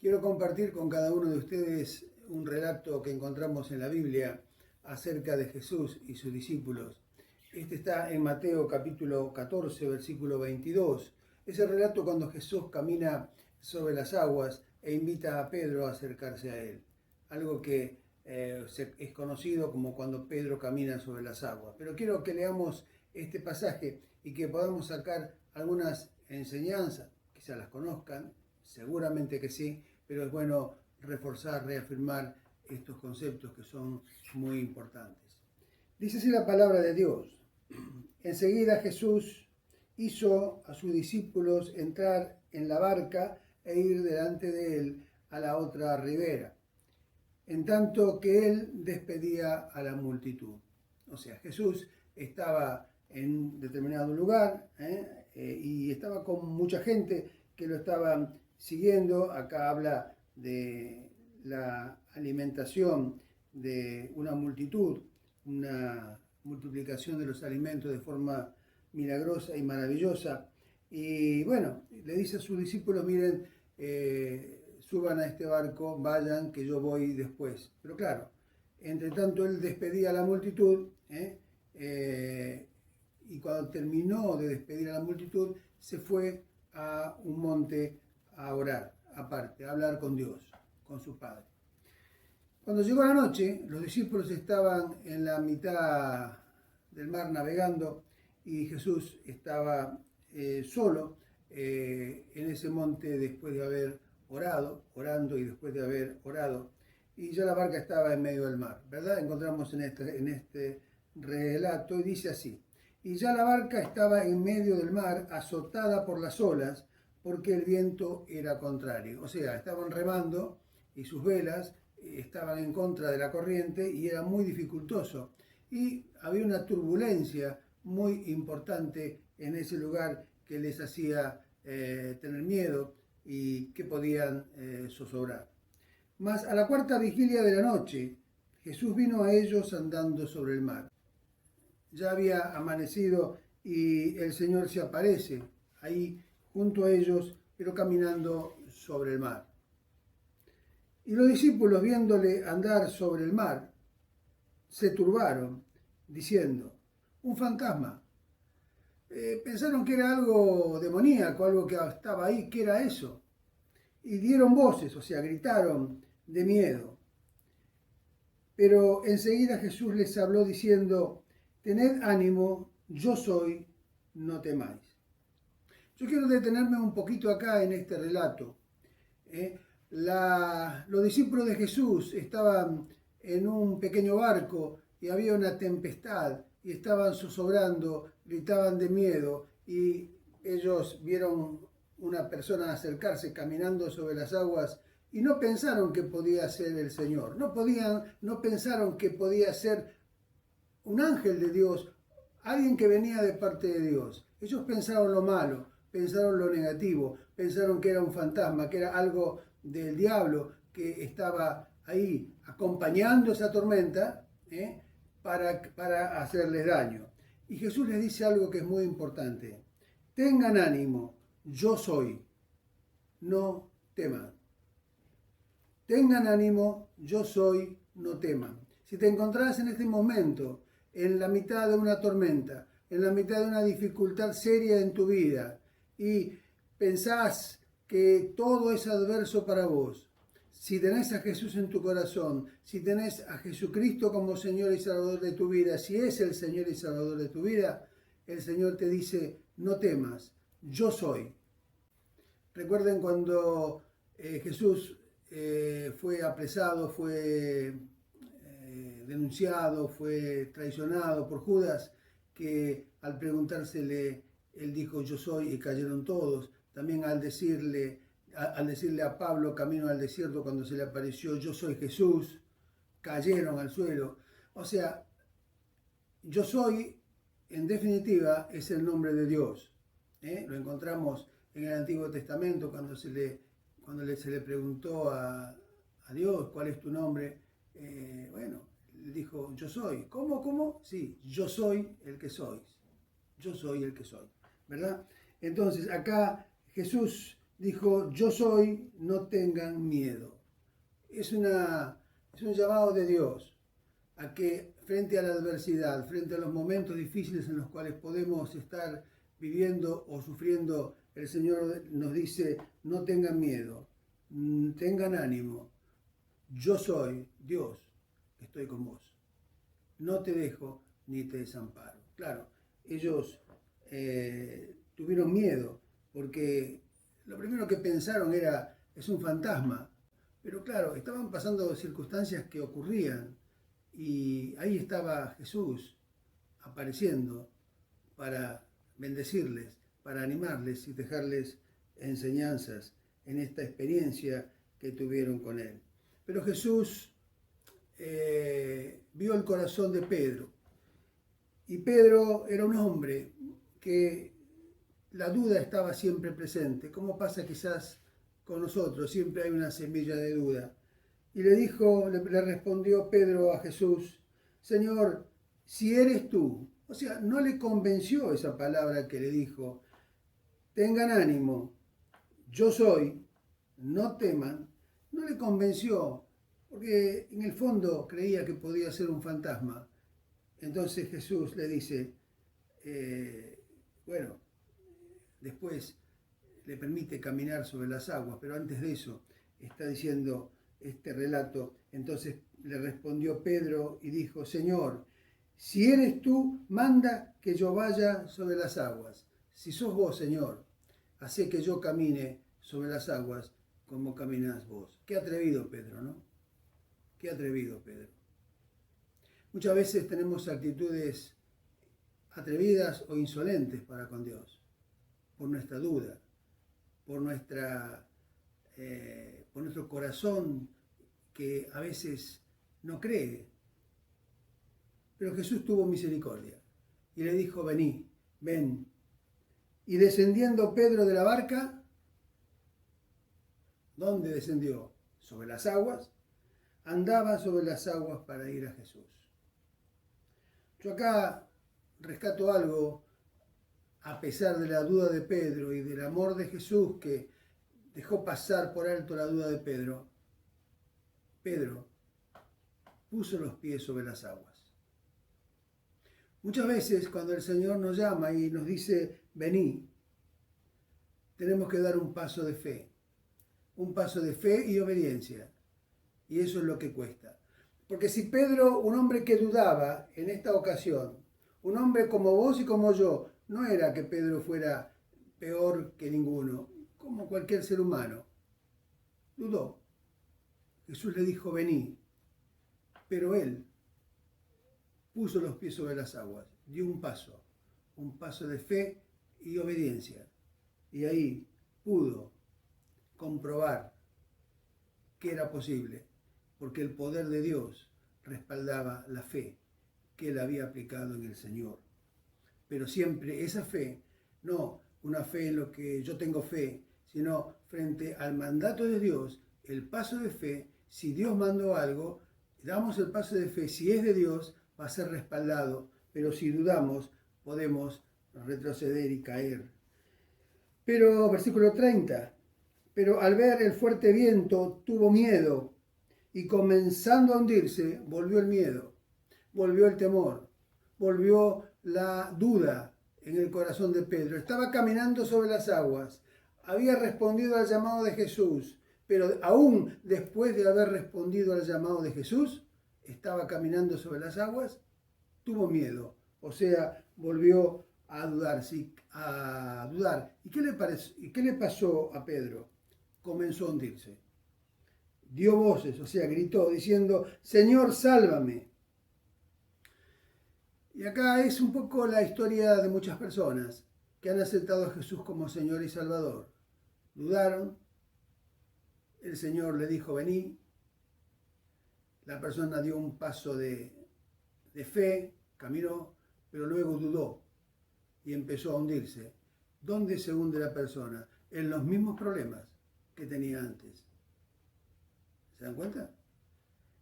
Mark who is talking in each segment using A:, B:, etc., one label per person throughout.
A: Quiero compartir con cada uno de ustedes un relato que encontramos en la Biblia acerca de Jesús y sus discípulos. Este está en Mateo capítulo 14, versículo 22. Es el relato cuando Jesús camina sobre las aguas e invita a Pedro a acercarse a él. Algo que es conocido como cuando Pedro camina sobre las aguas. Pero quiero que leamos este pasaje y que podamos sacar algunas enseñanzas. Quizás las conozcan, seguramente que sí, pero es bueno reforzar, reafirmar estos conceptos que son muy importantes. Dice así la palabra de Dios. Enseguida Jesús hizo a sus discípulos entrar en la barca e ir delante de él a la otra ribera, en tanto que él despedía a la multitud. O sea, Jesús estaba en un determinado lugar y estaba con mucha gente que lo estaban siguiendo. Acá habla de la alimentación de una multitud, una multiplicación de los alimentos de forma milagrosa y maravillosa. Y bueno, le dice a sus discípulos, miren, suban a este barco, vayan, que yo voy después. Pero claro, entre tanto él despedía a la multitud, y cuando terminó de despedir a la multitud, se fue a un monte a orar, aparte, a hablar con Dios, con su Padre. Cuando llegó la noche, los discípulos estaban en la mitad del mar navegando y Jesús estaba solo en ese monte después de haber orando y después de haber orado, y ya la barca estaba en medio del mar, ¿verdad? Encontramos en este relato y dice así: y ya la barca estaba en medio del mar, azotada por las olas, porque el viento era contrario. O sea, estaban remando y sus velas estaban en contra de la corriente y era muy dificultoso. Y había una turbulencia muy importante en ese lugar que les hacía tener miedo y que podían zozobrar. Mas a la cuarta vigilia de la noche, Jesús vino a ellos andando sobre el mar. Ya había amanecido y el Señor se aparece ahí junto a ellos, pero caminando sobre el mar. Y los discípulos, viéndole andar sobre el mar, se turbaron, diciendo: un fantasma. Pensaron que era algo demoníaco, algo que estaba ahí. ¿Qué era eso? Y dieron voces, o sea, gritaron de miedo. Pero enseguida Jesús les habló diciendo: tened ánimo, yo soy, no temáis. Yo quiero detenerme un poquito acá en este relato. Los discípulos de Jesús estaban en un pequeño barco y había una tempestad y estaban zozobrando, gritaban de miedo, y ellos vieron una persona acercarse caminando sobre las aguas y no pensaron que podía ser el Señor. No pensaron que podía ser un ángel de Dios, alguien que venía de parte de Dios. Ellos pensaron lo malo, pensaron lo negativo, pensaron que era un fantasma, que era algo del diablo que estaba ahí acompañando esa tormenta para hacerles daño. Y Jesús les dice algo que es muy importante: tengan ánimo, yo soy, no teman. Tengan ánimo, yo soy, no teman. Si te encontrás en este momento en la mitad de una tormenta, en la mitad de una dificultad seria en tu vida, y pensás que todo es adverso para vos, si tenés a Jesús en tu corazón, si tenés a Jesucristo como Señor y Salvador de tu vida, si es el Señor y Salvador de tu vida, el Señor te dice: no temas, yo soy. Recuerden cuando Jesús fue apresado, fue denunciado, fue traicionado por Judas, que al preguntársele, él dijo: yo soy, y cayeron todos. También al decirle a Pablo camino al desierto, cuando se le apareció: yo soy Jesús, cayeron al suelo. O sea, yo soy, en definitiva, es el nombre de Dios. Lo encontramos en el Antiguo Testamento cuando se le preguntó a Dios: ¿cuál es tu nombre? Bueno, le dijo: yo soy. ¿Cómo? Sí, yo soy el que sois. Yo soy el que soy, ¿verdad? Entonces acá Jesús dijo, yo soy, no tengan miedo. Es un llamado de Dios a que frente a la adversidad, frente a los momentos difíciles en los cuales podemos estar viviendo o sufriendo, el Señor nos dice, no tengan miedo, tengan ánimo, yo soy Dios, estoy con vos, no te dejo ni te desamparo. Claro, ellos tuvieron miedo porque lo primero que pensaron era, es un fantasma, pero claro, estaban pasando circunstancias que ocurrían y ahí estaba Jesús apareciendo para bendecirles, para animarles y dejarles enseñanzas en esta experiencia que tuvieron con Él. Pero Jesús vio el corazón de Pedro. Y Pedro era un hombre que la duda estaba siempre presente. ¿Cómo pasa quizás con nosotros? Siempre hay una semilla de duda. Y le respondió Pedro a Jesús, Señor, si eres tú. O sea, no le convenció esa palabra que le dijo, tengan ánimo, yo soy, no teman. No le convenció, porque en el fondo creía que podía ser un fantasma. Entonces Jesús le dice, bueno, después le permite caminar sobre las aguas, pero antes de eso está diciendo este relato. Entonces le respondió Pedro y dijo, Señor, si eres tú, manda que yo vaya sobre las aguas. Si sos vos, Señor, hacé que yo camine sobre las aguas como caminás vos. Qué atrevido Pedro, ¿no? Qué atrevido Pedro. Muchas veces tenemos actitudes atrevidas o insolentes para con Dios, por nuestra duda, por nuestro corazón que a veces no cree. Pero Jesús tuvo misericordia y le dijo, vení, ven. Y descendiendo Pedro de la barca, ¿dónde descendió? Sobre las aguas. Andaba sobre las aguas para ir a Jesús. Yo acá rescato algo, a pesar de la duda de Pedro y del amor de Jesús que dejó pasar por alto la duda de Pedro. Pedro puso los pies sobre las aguas. Muchas veces cuando el Señor nos llama y nos dice, vení, tenemos que dar un paso de fe y obediencia. Y eso es lo que cuesta. Porque si Pedro, un hombre que dudaba en esta ocasión, un hombre como vos y como yo, no era que Pedro fuera peor que ninguno, como cualquier ser humano, dudó. Jesús le dijo, vení, pero él puso los pies sobre las aguas, dio un paso de fe y obediencia. Y ahí pudo comprobar que era posible, porque el poder de Dios respaldaba la fe que él había aplicado en el Señor. Pero siempre esa fe, no una fe en lo que yo tengo fe, sino frente al mandato de Dios, el paso de fe, si Dios mandó algo, damos el paso de fe, si es de Dios, va a ser respaldado, pero si dudamos, podemos retroceder y caer. Pero, versículo 30, pero al ver el fuerte viento tuvo miedo y comenzando a hundirse, volvió el miedo, volvió el temor, volvió la duda en el corazón de Pedro. Estaba caminando sobre las aguas, había respondido al llamado de Jesús, pero aún después de haber respondido al llamado de Jesús, estaba caminando sobre las aguas, tuvo miedo, o sea, volvió a dudar, ¿sí? A dudar. ¿Y qué le pasó a Pedro? Comenzó a hundirse. Dio voces, o sea, gritó diciendo, Señor, sálvame. Y acá es un poco la historia de muchas personas que han aceptado a Jesús como Señor y Salvador. Dudaron, el Señor le dijo, vení. La persona dio un paso de fe, caminó, pero luego dudó y empezó a hundirse. ¿Dónde se hunde la persona? En los mismos problemas que tenía antes. ¿Se dan cuenta?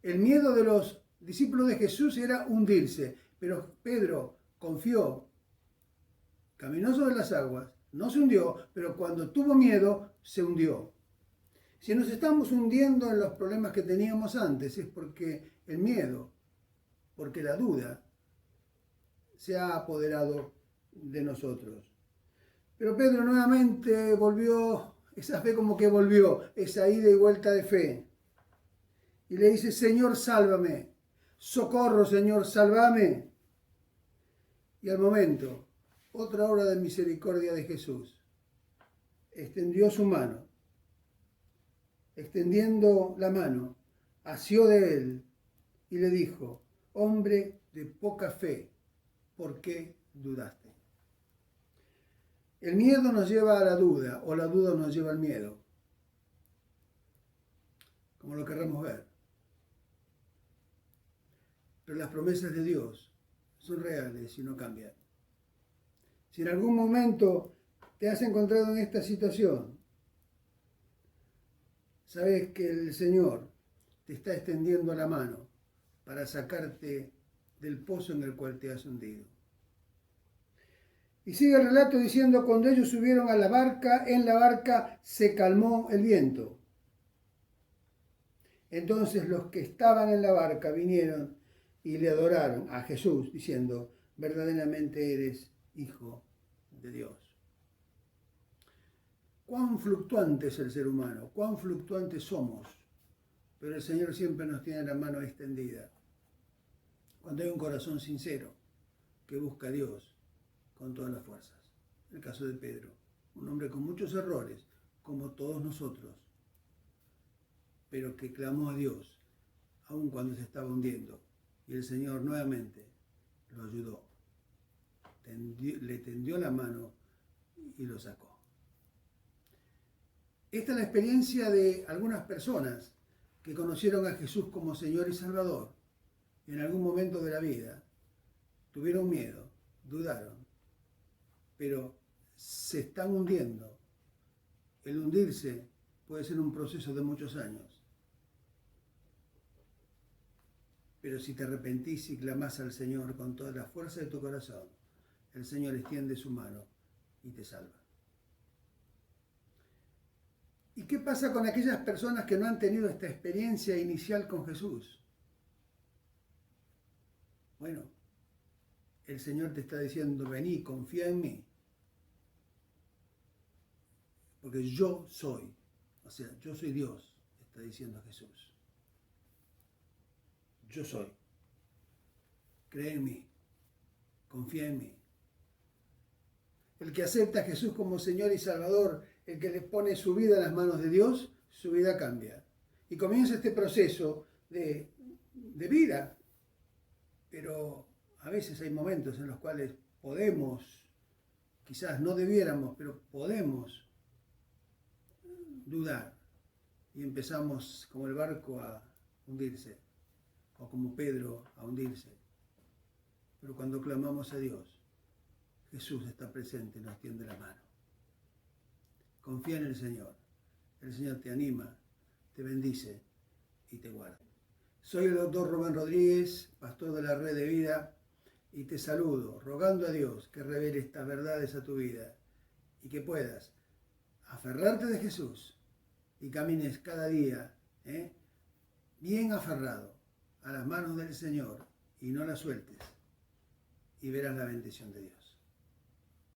A: El miedo de los discípulos de Jesús era hundirse, pero Pedro confió, caminó sobre las aguas, no se hundió, pero cuando tuvo miedo, se hundió. Si nos estamos hundiendo en los problemas que teníamos antes, es porque el miedo, porque la duda se ha apoderado de nosotros. Pero Pedro nuevamente volvió, esa fe como que volvió, esa ida y vuelta de fe. Y le dice, Señor, sálvame. Socorro, Señor, sálvame. Y al momento, otra obra de misericordia de Jesús. Extendió su mano. Extendiendo la mano, asió de él y le dijo, hombre de poca fe, ¿por qué dudaste? El miedo nos lleva a la duda, o la duda nos lleva al miedo, como lo querramos ver. Pero las promesas de Dios son reales y no cambian. Si en algún momento te has encontrado en esta situación, sabes que el Señor te está extendiendo la mano para sacarte del pozo en el cual te has hundido. Y sigue el relato diciendo, cuando ellos subieron a la barca, en la barca se calmó el viento. Entonces los que estaban en la barca vinieron y le adoraron a Jesús, diciendo, verdaderamente eres Hijo de Dios. Cuán fluctuante es el ser humano, cuán fluctuantes somos, pero el Señor siempre nos tiene la mano extendida. Cuando hay un corazón sincero que busca a Dios con todas las fuerzas. El caso de Pedro, un hombre con muchos errores, como todos nosotros, pero que clamó a Dios, aun cuando se estaba hundiendo, y el Señor nuevamente lo ayudó, le tendió la mano y lo sacó. Esta es la experiencia de algunas personas que conocieron a Jesús como Señor y Salvador, y en algún momento de la vida tuvieron miedo, dudaron, pero se están hundiendo. El hundirse puede ser un proceso de muchos años. Pero si te arrepentís y clamás al Señor con toda la fuerza de tu corazón, el Señor extiende su mano y te salva. ¿Y qué pasa con aquellas personas que no han tenido esta experiencia inicial con Jesús? Bueno, el Señor te está diciendo, vení, confía en mí. Porque yo soy, o sea, yo soy Dios, está diciendo Jesús. Yo soy. Cree en mí, confía en mí. El que acepta a Jesús como Señor y Salvador, el que le pone su vida en las manos de Dios, su vida cambia. Y comienza este proceso de vida. Pero a veces hay momentos en los cuales podemos, quizás no debiéramos, pero podemos dudar. Y empezamos como el barco a hundirse, o como Pedro a hundirse. Pero cuando clamamos a Dios, Jesús está presente y nos tiende la mano. Confía en el Señor. El Señor te anima, te bendice y te guarda. Soy el doctor Rubén Rodríguez, pastor de la Red de Vida, y te saludo, rogando a Dios que revele estas verdades a tu vida y que puedas aferrarte de Jesús y camines cada día bien aferrado a las manos del Señor y no las sueltes y verás la bendición de Dios.